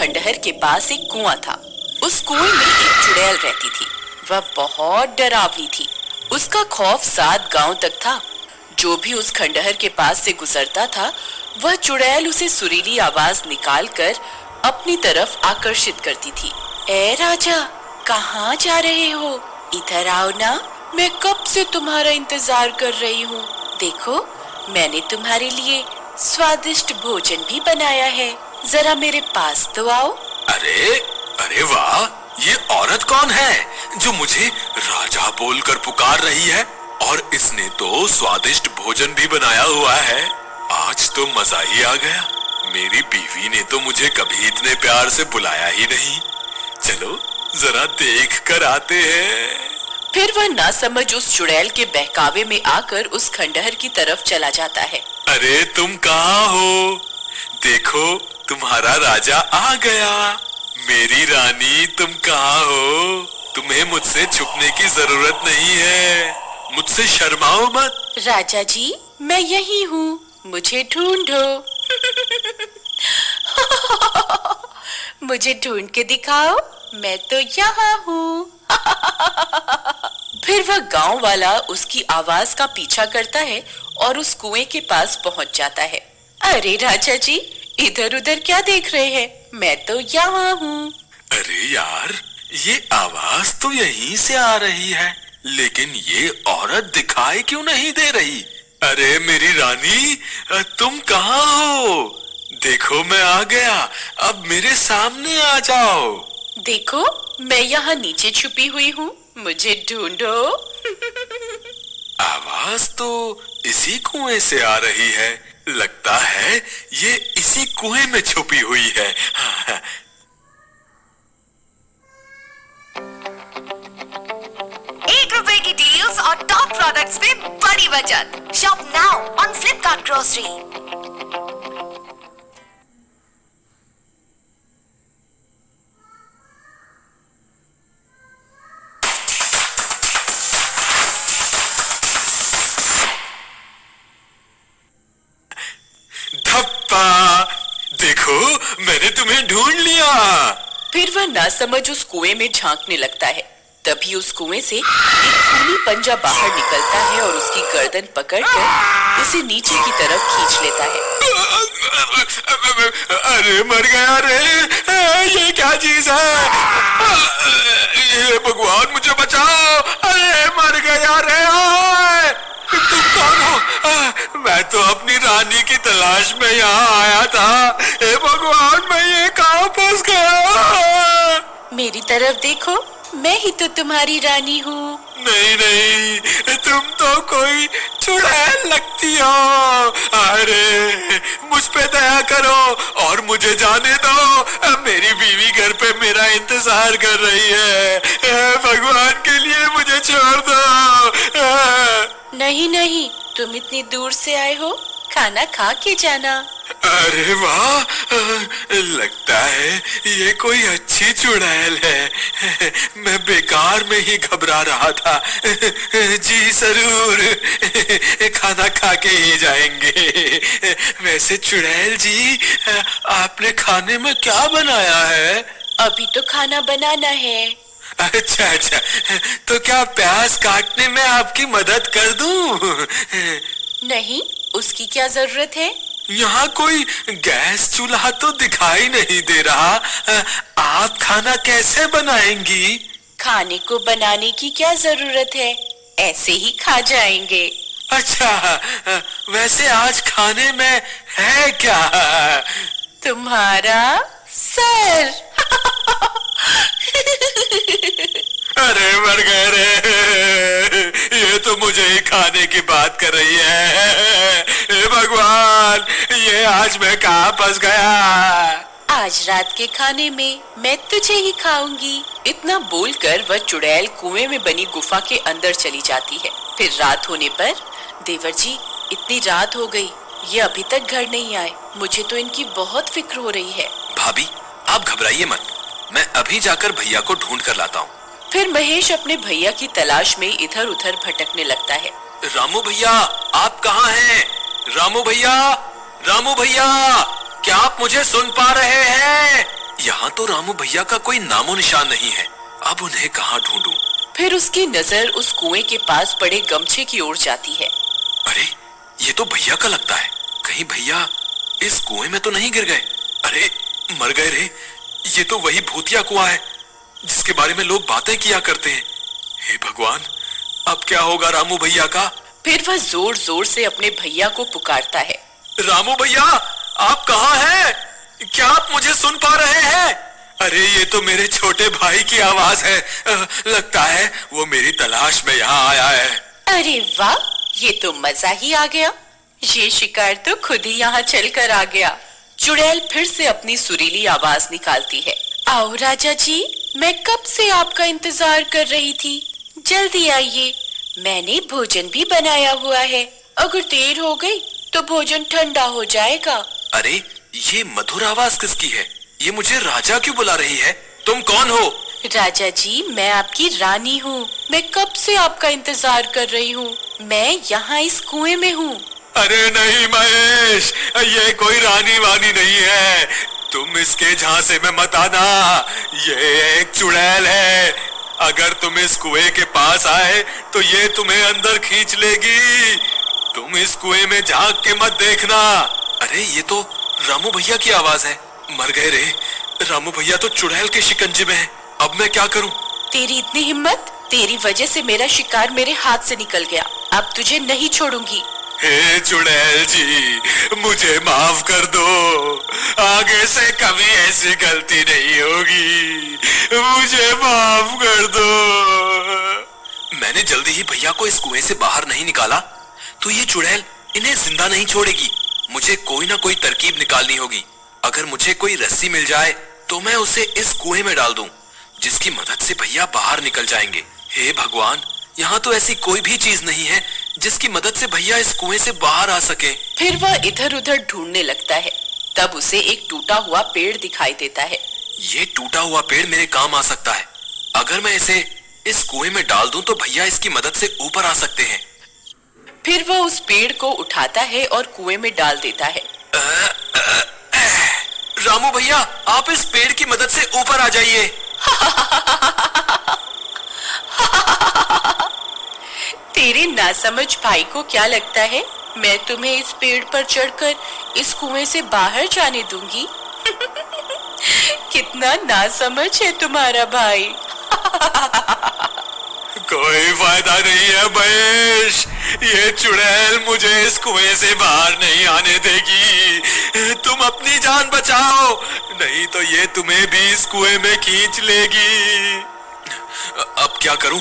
खंडहर के पास एक कुआं था। उस कुएं में एक चुड़ैल रहती थी। वह बहुत डरावनी थी। उसका खौफ 7 गांव तक था। जो भी उस खंडहर के पास से गुजरता था, वह चुड़ैल उसे सुरीली आवाज निकालकर अपनी तरफ आकर्षित करती थी। ए राजा, कहाँ जा रहे हो? इधर आओ ना, मैं कब से तुम्हारा इंतजार कर रही हूँ। देखो, मैंने तुम्हारे लिए स्वादिष्ट भोजन भी बनाया है। जरा मेरे पास तो आओ। अरे अरे वाह, ये औरत कौन है जो मुझे राजा बोलकर पुकार रही है? और इसने तो स्वादिष्ट भोजन भी बनाया हुआ है। आज तो मजा ही आ गया। मेरी बीवी ने तो मुझे कभी इतने प्यार से बुलाया ही नहीं। चलो जरा देख कर आते हैं। फिर वह नासमझ उस चुड़ैल के बहकावे में आकर उस खंडहर की तरफ चला जाता है। अरे तुम कहाँ हो? देखो, तुम्हारा राजा आ गया। मेरी रानी, तुम कहाँ हो? तुम्हें मुझसे छुपने की जरूरत नहीं है। मुझसे शर्माओ मत। राजा जी, मैं यही हूँ, मुझे ढूंढो। मुझे ढूंढ के दिखाओ, मैं तो यहाँ हूँ। फिर वह गांव वाला उसकी आवाज का पीछा करता है और उस कुएं के पास पहुंच जाता है। अरे राजा जी, इधर उधर क्या देख रहे हैं? मैं तो यहाँ हूँ। अरे यार, ये आवाज तो यहीं से आ रही है, लेकिन ये औरत दिखाई क्यों नहीं दे रही? अरे मेरी रानी, तुम कहाँ हो? देखो, मैं आ गया। अब मेरे सामने आ जाओ। देखो, मैं यहाँ नीचे छुपी हुई हूँ, मुझे ढूंढो। आवाज तो इसी कुएं से आ रही है। लगता है ये इसी कुएं में छुपी हुई है। 1 रुपए की डील्स और टॉप प्रोडक्ट्स में बड़ी बचत। Shop now on Flipkart grocery. धप्पा, देखो, मैंने तुम्हें ढूंढ लिया। फिर वह नासमझ उस कुएं में झांकने लगता है। तभी उस कुएं से एक खूनी पंजा बाहर निकलता है और उसकी गर्दन पकड़कर उसे नीचे की तरफ खींच लेता है। अरे मर गया रे, ये क्या चीज है? ये भगवान, मुझे बचाओ। अरे मर गया रे। तुम कौन हो? मैं तो अपनी रानी की तलाश में यहाँ आया था। हे भगवान, मैं ये कहाँ फंस गया? मेरी तरफ देखो, मैं ही तो तुम्हारी रानी हूँ। नहीं नहीं, तुम तो कोई चुड़ैल लगती हो। अरे मुझ पे दया करो और मुझे जाने दो। मेरी बीवी घर पे मेरा इंतजार कर रही है। भगवान के लिए मुझे छोड़ दो। नहीं नहीं, तुम इतनी दूर से आए हो, खाना खा के जाना। अरे वाह, लगता है ये कोई अच्छी चुड़ैल है। मैं बेकार में ही घबरा रहा था। जी जरूर, खाना खा के ही जाएंगे। वैसे चुड़ैल जी, आपने खाने में क्या बनाया है? अभी तो खाना बनाना है। अच्छा अच्छा, तो क्या प्याज काटने में आपकी मदद कर दूं? नहीं, उसकी क्या जरूरत है? यहाँ कोई गैस चूल्हा तो दिखाई नहीं दे रहा। आप खाना कैसे बनाएंगी? खाने को बनाने की क्या जरूरत है, ऐसे ही खा जाएंगे। अच्छा, वैसे आज खाने में है क्या? तुम्हारा सर। अरे मर गए रे, ये तो मुझे ही खाने की बात कर रही है। हे भगवान, ये आज मैं कहाँ फंस गया? आज रात के खाने में मैं तुझे ही खाऊंगी। इतना बोलकर वह चुड़ैल कुएं में बनी गुफा के अंदर चली जाती है। फिर रात होने पर, देवर जी, इतनी रात हो गई, ये अभी तक घर नहीं आए। मुझे तो इनकी बहुत फिक्र हो रही है। भाभी, आप घबराइए मत, मैं अभी जाकर भैया को ढूंढ कर लाता हूँ। फिर महेश अपने भैया की तलाश में इधर उधर भटकने लगता है। रामू भैया, आप कहाँ हैं? रामू भैया, रामू भैया, क्या आप मुझे सुन पा रहे हैं? यहाँ तो रामू भैया का कोई नामो निशान नहीं है। अब उन्हें कहाँ ढूंढूं? फिर उसकी नजर उस कुएं के पास पड़े गमछे की ओर जाती है। अरे ये तो भैया का लगता है। कहीं भैया इस कुएं में तो नहीं गिर गए? अरे मर गए रे, ये तो वही भूतिया कुआं है जिसके बारे में लोग बातें किया करते हैं। हे भगवान, अब क्या होगा रामू भैया का? फिर वह जोर जोर से अपने भैया को पुकारता है। रामू भैया, आप कहाँ हैं? क्या आप मुझे सुन पा रहे हैं? अरे ये तो मेरे छोटे भाई की आवाज है। लगता है वो मेरी तलाश में यहाँ आया है। अरे वाह, ये तो मजा ही आ गया। ये शिकार तो खुद ही यहाँ चल कर आ गया। चुड़ैल फिर से अपनी सुरीली आवाज निकालती है। आओ राजा जी, मैं कब से आपका इंतजार कर रही थी। जल्दी आइए, मैंने भोजन भी बनाया हुआ है। अगर देर हो गई तो भोजन ठंडा हो जाएगा। अरे ये मधुर आवाज किसकी है? ये मुझे राजा क्यों बुला रही है? तुम कौन हो? राजा जी, मैं आपकी रानी हूँ। मैं कब से आपका इंतजार कर रही हूँ। मैं यहाँ इस कुएं में हूँ। अरे नहीं महेश, ये कोई रानी वानी नहीं है। तुम इसके झांसे में मत आना। ये एक चुड़ैल है। अगर तुम इस कुएं के पास आए तो ये तुम्हें अंदर खींच लेगी। तुम इस कुएं में झांक के मत देखना। अरे ये तो रामू भैया की आवाज है। मर गए रे, रामू भैया तो चुड़ैल के शिकंजे में है। अब मैं क्या करूं? तेरी इतनी हिम्मत! तेरी वजह से मेरा शिकार मेरे हाथ से निकल गया। अब तुझे नहीं छोड़ूंगी। हे चुड़ैल जी, मुझे माफ कर दो। आगे से कभी ऐसी गलती नहीं होगी। मुझे माफ कर दो। मैंने जल्दी ही भैया को इस कुएं से बाहर नहीं निकाला तो ये चुड़ैल इन्हें जिंदा नहीं छोड़ेगी। मुझे कोई ना कोई तरकीब निकालनी होगी। अगर मुझे कोई रस्सी मिल जाए तो मैं उसे इस कुएं में डाल दूं, जिसकी मदद से भैया बाहर निकल जाएंगे। हे भगवान, यहाँ तो ऐसी कोई भी चीज नहीं है जिसकी मदद से भैया इस कुएं से बाहर आ सके। फिर वह इधर उधर ढूंढने लगता है। तब उसे एक टूटा हुआ पेड़ दिखाई देता है। ये टूटा हुआ पेड़ मेरे काम आ सकता है। अगर मैं इसे इस कुएं में डाल दूं तो भैया इसकी मदद से ऊपर आ सकते हैं। फिर वह उस पेड़ को उठाता है और कुएं में डाल देता है। रामू भैया, आप इस पेड़ की मदद से ऊपर आ जाइए। तेरे नासमझ भाई को क्या लगता है मैं तुम्हें इस पेड़ पर चढ़कर इस कुएं से बाहर जाने दूंगी? कितना नासमझ है तुम्हारा भाई। कोई फायदा नहीं है महेश, ये चुड़ैल मुझे इस कुएं से बाहर नहीं आने देगी। तुम अपनी जान बचाओ, नहीं तो ये तुम्हें भी इस कुएं में खींच लेगी। अब क्या करूं?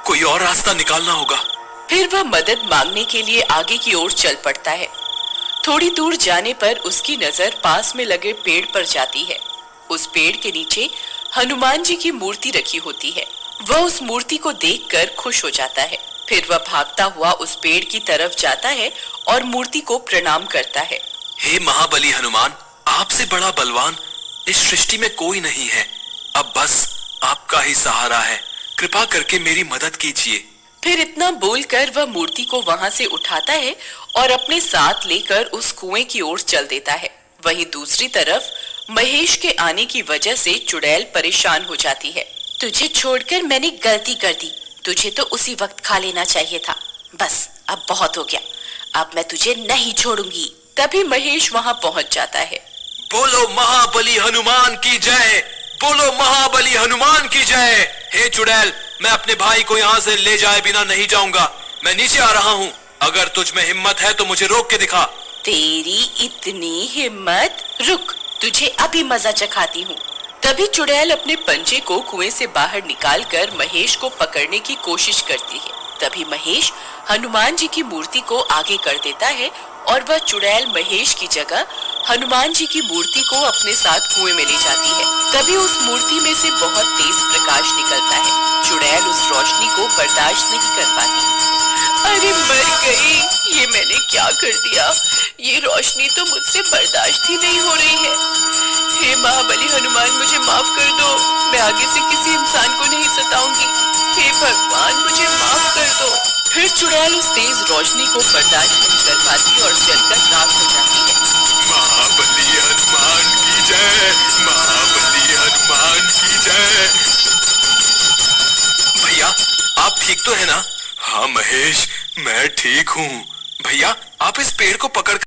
कोई और रास्ता निकालना होगा। फिर वह मदद मांगने के लिए आगे की ओर चल पड़ता है। थोड़ी दूर जाने पर उसकी नजर पास में लगे पेड़ पर जाती है। उस पेड़ के नीचे हनुमान जी की मूर्ति रखी होती है। वह उस मूर्ति को देखकर खुश हो जाता है। फिर वह भागता हुआ उस पेड़ की तरफ जाता है और मूर्ति को प्रणाम करता है। हे महाबली हनुमान, आपसे बड़ा बलवान इस सृष्टि में कोई नहीं है। अब बस आपका ही सहारा है। कृपा करके मेरी मदद कीजिए। फिर इतना बोलकर वह मूर्ति को वहां से उठाता है और अपने साथ लेकर उस कुएं की ओर चल देता है। वहीं दूसरी तरफ महेश के आने की वजह से चुड़ैल परेशान हो जाती है। तुझे छोड़कर मैंने गलती कर दी। तुझे तो उसी वक्त खा लेना चाहिए था। बस अब बहुत हो गया। अब मैं तुझे नहीं छोड़ूंगी। तभी महेश वहां पहुंच जाता है। बोलो महाबली हनुमान की जय, बोलो महाबली हनुमान की जय। हे चुड़ैल, मैं अपने भाई को यहाँ से ले जाए बिना नहीं जाऊंगा। मैं नीचे आ रहा हूँ। अगर तुझ में हिम्मत है तो मुझे रोक के दिखा। तेरी इतनी हिम्मत? रुक, तुझे अभी मजा चखाती हूँ। तभी चुड़ैल अपने पंजे को कुएं से बाहर निकालकर महेश को पकड़ने की कोशिश करती है। तभी महेश हनुमान जी की मूर्ति को आगे कर देता है और वह चुड़ैल महेश की जगह हनुमान जी की मूर्ति को अपने साथ कुएं में ले जाती है। तभी उस मूर्ति में से बहुत तेज प्रकाश निकलता है। चुड़ैल उस रोशनी को बर्दाश्त नहीं कर पाती। अरे मर गई, ये मैंने क्या कर दिया? ये रोशनी तो मुझसे बर्दाश्त ही नहीं हो रही है। हे महाबली हनुमान, मुझे माफ कर दो। मैं आगे से किसी इंसान को नहीं सताऊंगी। हे भगवान, मुझे माफ कर दो। फिर चुड़ैल उस तेज रोशनी को बर्दाश्त नहीं कर पाती और जलकर राख हो जाती है। महाबली हनुमान की जय, महाबली ठीक तो है ना? हाँ महेश, मैं ठीक हूँ। भैया, आप इस पेड़ को पकड़